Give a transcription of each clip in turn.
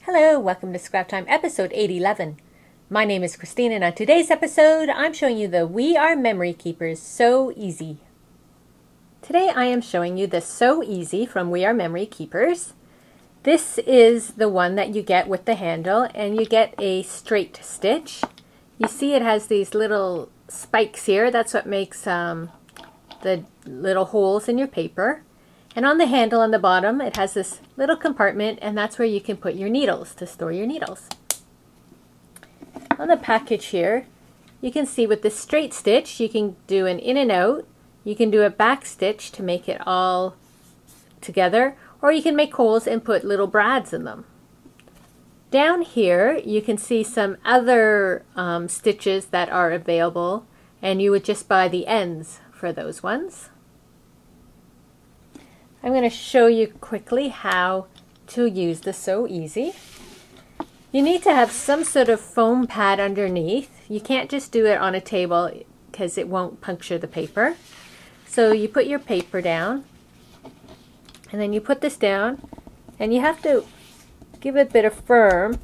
Hello, welcome to Scrap Time episode 811. My name is Christine and on today's episode I'm showing you the We Are Memory Keepers So Easy. Today I am showing you the So Easy from We Are Memory Keepers. This is the one that you get with the handle and you get a straight stitch. You see it has these little spikes here. That's what makes the little holes in your paper. And on the handle on the bottom, it has this little compartment, and that's where you can put your needles to store your needles. On the package here, you can see with this straight stitch, you can do an in and out. You can do a back stitch to make it all together, or you can make holes and put little brads in them. Down here, you can see some other stitches that are available, and you would just buy the ends for those ones. I'm going to show you quickly how to use the So Easy. You need to have some sort of foam pad underneath. You can't just do it on a table because it won't puncture the paper. So you put your paper down and then you put this down and you have to give it a bit of firm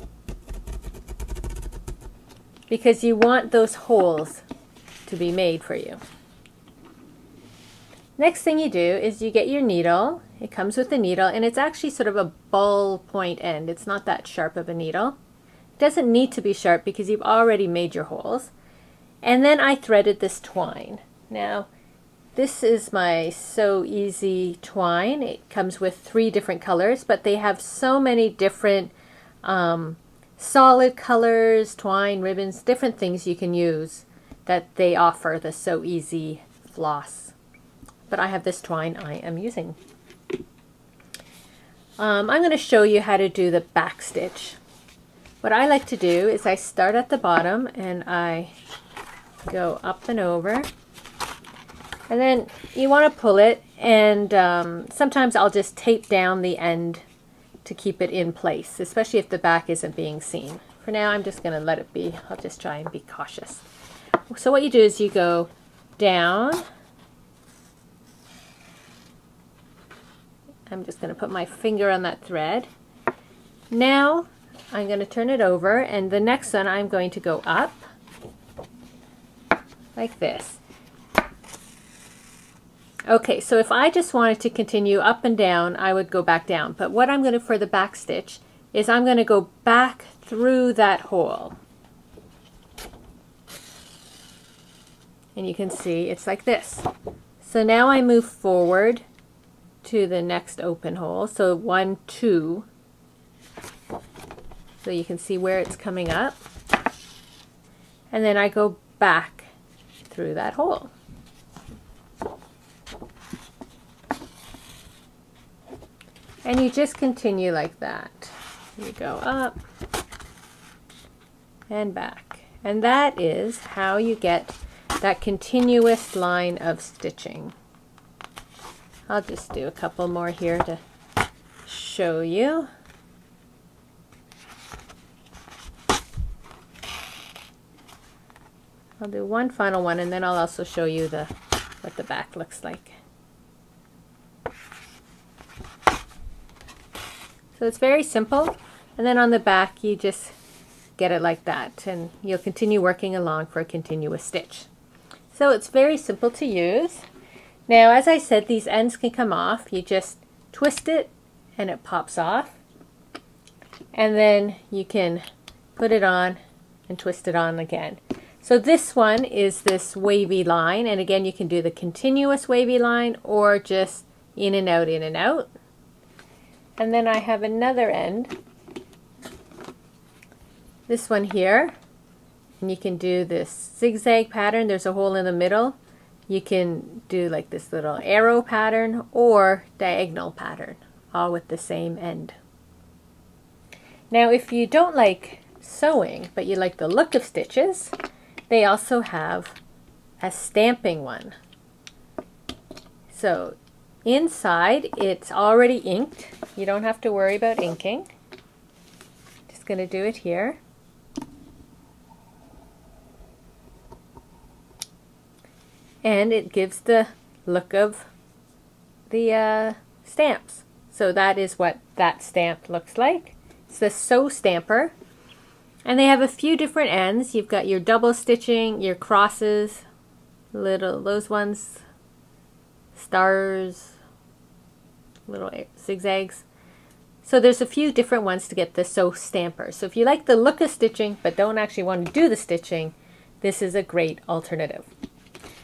because you want those holes to be made for you. Next thing you do is you get your needle. It comes with a needle and it's actually sort of a ball point end. It's not that sharp of a needle. It doesn't need to be sharp because you've already made your holes. And then I threaded this twine. Now this is my So Easy twine. It comes with 3 different colors, but they have so many different solid colors, twine, ribbons, different things you can use that they offer the So Easy floss. But I have this twine I am using. I'm going to show you how to do the back stitch. What I like to do is I start at the bottom and I go up and over. And then you want to pull it, and sometimes I'll just tape down the end to keep it in place, especially if the back isn't being seen. For now I'm just going to let it be. I'll just try and be cautious. So what you do is you go down. I'm just going to put my finger on that thread. Now I'm going to turn it over, and the next one I'm going to go up like this. Okay, so if I just wanted to continue up and down, I would go back down. But what I'm going to, for the back stitch, is I'm going to go back through that hole. And you can see it's like this. So now I move forward to the next open hole. So 1, 2. So you can see where it's coming up. And then I go back through that hole. And you just continue like that. You go up and back. And that is how you get that continuous line of stitching. I'll just do a couple more here to show you. I'll do one final one and then I'll also show you what the back looks like. So it's very simple, and then on the back you just get it like that, and you'll continue working along for a continuous stitch. So it's very simple to use. Now, as I said, these ends can come off. You just twist it and it pops off. And then you can put it on and twist it on again. So this one is this wavy line, and again you can do the continuous wavy line or just in and out, in and out. And then I have another end, this one here, and you can do this zigzag pattern. There's a hole in the middle. You can do like this little arrow pattern or diagonal pattern, all with the same end. Now if you don't like sewing but you like the look of stitches, they also have a stamping one. So inside it's already inked. You don't have to worry about inking. Just going to do it here. And it gives the look of the stamps. So that is what that stamp looks like. It's the Sew Stamper. And they have a few different ends. You've got your double stitching, your crosses, those ones, stars, little zigzags. So there's a few different ones to get the Sew Stamper. So if you like the look of stitching but don't actually want to do the stitching, this is a great alternative.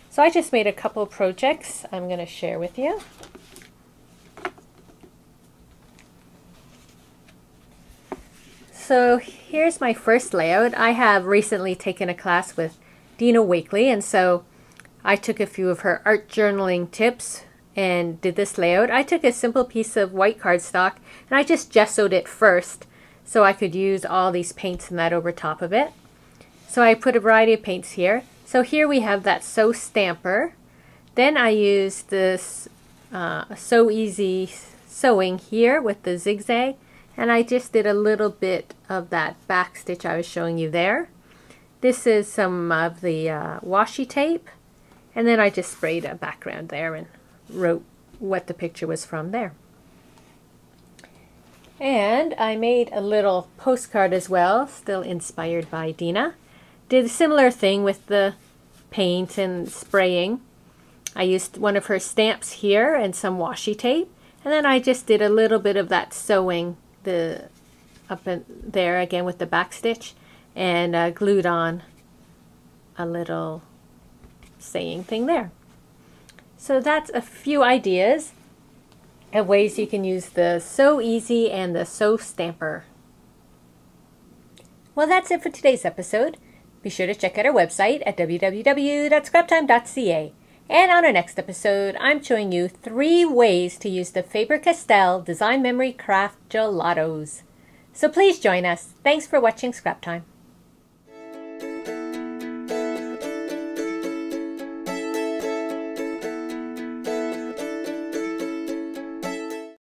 So I just made a couple projects I'm going to share with you. So here's my first layout. I have recently taken a class with Dina Wakely, and so I took a few of her art journaling tips and did this layout. I took a simple piece of white cardstock and I just gessoed it first so I could use all these paints and that over top of it. So I put a variety of paints here. So here we have that Sew Stamper. Then I used this So Easy sewing here with the zigzag, and I just did a little bit of that back stitch I was showing you there. This is some of the washi tape, and then I just sprayed a background there and wrote what the picture was from there. And I made a little postcard as well, still inspired by Dina. Did a similar thing with the paint and spraying. I used one of her stamps here and some washi tape, and then I just did a little bit of that sewing up in there again with the back stitch, and glued on a little saying thing there. So that's a few ideas of ways you can use the Sew Easy and the Sew Stamper. Well, that's it for today's episode. Be sure to check out our website at www.scraptime.ca. And on our next episode, I'm showing you 3 ways to use the Faber-Castell Design Memory Craft Gelatos. So please join us. Thanks for watching Scrap Time.